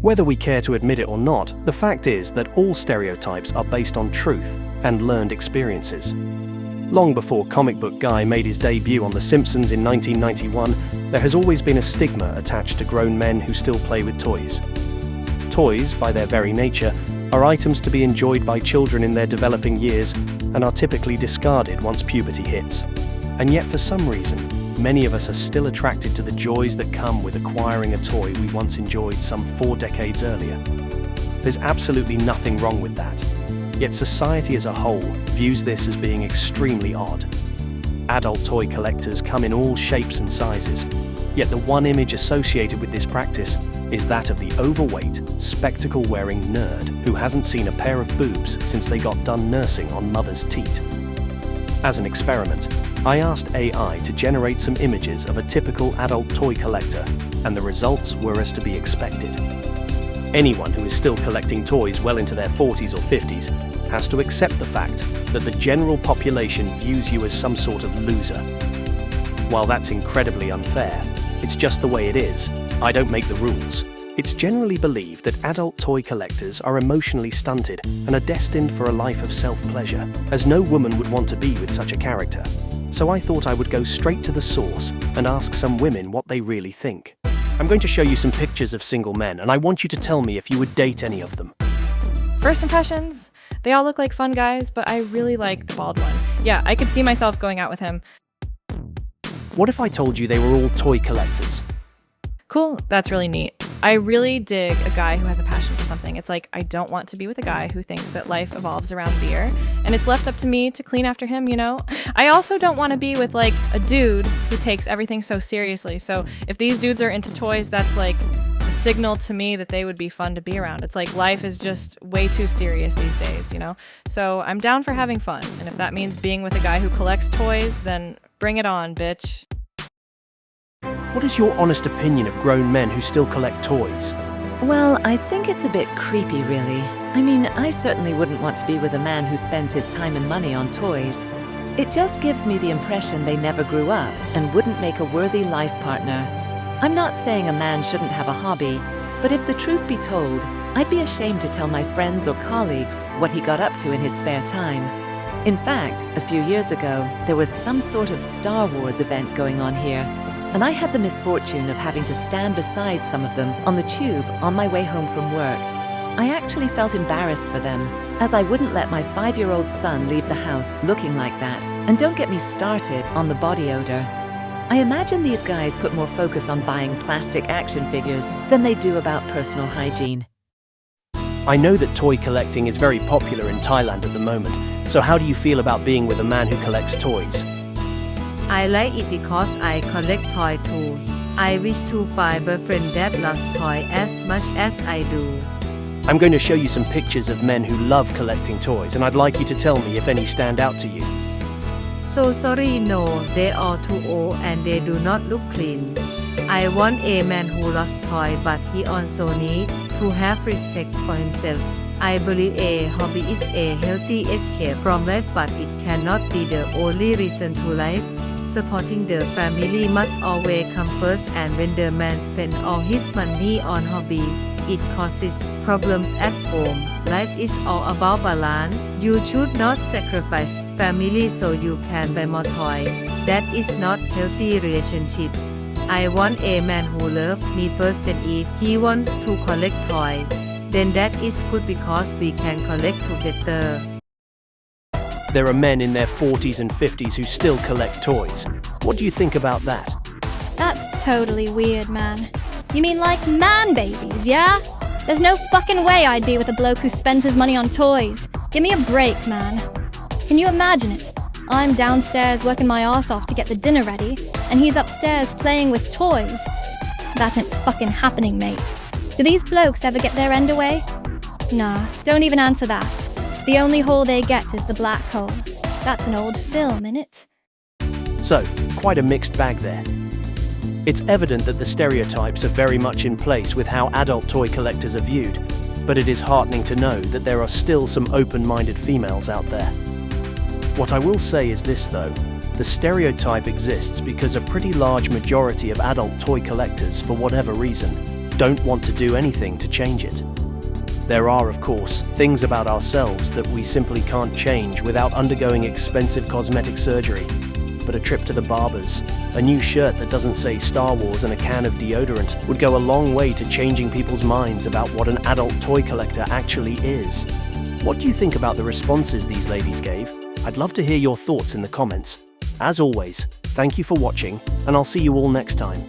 Whether we care to admit it or not, the fact is that all stereotypes are based on truth and learned experiences. Long before comic book guy made his debut on The Simpsons in 1991, there has always been a stigma attached to grown men who still play with toys. Toys, by their very nature, are items to be enjoyed by children in their developing years and are typically discarded once puberty hits. And yet, for some reason, many of us are still attracted to the joys that come with acquiring a toy we once enjoyed some 4 decades earlier. There's absolutely nothing wrong with that. Yet society as a whole views this as being extremely odd. Adult toy collectors come in all shapes and sizes, yet the one image associated with this practice is that of the overweight, spectacle-wearing nerd who hasn't seen a pair of boobs since they got done nursing on mother's teat. As an experiment, I asked AI to generate some images of a typical adult toy collector, and the results were as to be expected. Anyone who is still collecting toys well into their 40s or 50s has to accept the fact that the general population views you as some sort of loser. While that's incredibly unfair, it's just the way it is. I don't make the rules. It's generally believed that adult toy collectors are emotionally stunted and are destined for a life of self-pleasure, as no woman would want to be with such a character. So I thought I would go straight to the source and ask some women what they really think. I'm going to show you some pictures of single men, and I want you to tell me if you would date any of them. First impressions? They all look like fun guys, but I really like the bald one. Yeah, I could see myself going out with him. What if I told you they were all toy collectors? Cool, that's really neat. I really dig a guy who has a passion for something. It's like, I don't want to be with a guy who thinks that life evolves around beer, and it's left up to me to clean after him, you know? I also don't want to be with, like, a dude who takes everything so seriously. So if these dudes are into toys, that's like a signal to me that they would be fun to be around. It's like life is just way too serious these days, you know? So I'm down for having fun, and if that means being with a guy who collects toys, then bring it on, bitch. What is your honest opinion of grown men who still collect toys? Well, I think it's a bit creepy, really. I mean, I certainly wouldn't want to be with a man who spends his time and money on toys. It just gives me the impression they never grew up and wouldn't make a worthy life partner. I'm not saying a man shouldn't have a hobby, but if the truth be told, I'd be ashamed to tell my friends or colleagues what he got up to in his spare time. In fact, a few years ago, there was some sort of Star Wars event going on here, and I had the misfortune of having to stand beside some of them on the tube on my way home from work. I actually felt embarrassed for them, as I wouldn't let my 5-year-old son leave the house looking like that. And don't get me started on the body odor. I imagine these guys put more focus on buying plastic action figures than they do about personal hygiene. I know that toy collecting is very popular in Thailand at the moment, so how do you feel about being with a man who collects toys? I like it because I collect toys too. I wish to find a friend that loves toys as much as I do. I'm going to show you some pictures of men who love collecting toys, and I'd like you to tell me if any stand out to you. So sorry, no, they are too old and they do not look clean. I want a man who loves toys, but he also needs to have respect for himself. I believe a hobby is a healthy escape from life, but it cannot be the only reason to life. Supporting the family must always come first, and when the man spends all his money on hobby, it causes problems at home. Life is all about balance. You should not sacrifice family so you can buy more toys. That is not healthy relationship. I want a man who loves me first, and if he wants to collect toys, then that is good because we can collect together. There are men in their 40s and 50s who still collect toys. What do you think about that? That's totally weird, man. You mean like man babies, yeah? There's no fucking way I'd be with a bloke who spends his money on toys. Give me a break, man. Can you imagine it? I'm downstairs working my ass off to get the dinner ready, and he's upstairs playing with toys. That ain't fucking happening, mate. Do these blokes ever get their end away? Nah, don't even answer that. The only hole they get is the black hole. That's an old film, innit? So, quite a mixed bag there. It's evident that the stereotypes are very much in place with how adult toy collectors are viewed, but it is heartening to know that there are still some open-minded females out there. What I will say is this though, the stereotype exists because a pretty large majority of adult toy collectors, for whatever reason, don't want to do anything to change it. There are, of course, things about ourselves that we simply can't change without undergoing expensive cosmetic surgery. But a trip to the barber's, a new shirt that doesn't say Star Wars and a can of deodorant would go a long way to changing people's minds about what an adult toy collector actually is. What do you think about the responses these ladies gave? I'd love to hear your thoughts in the comments. As always, thank you for watching, and I'll see you all next time.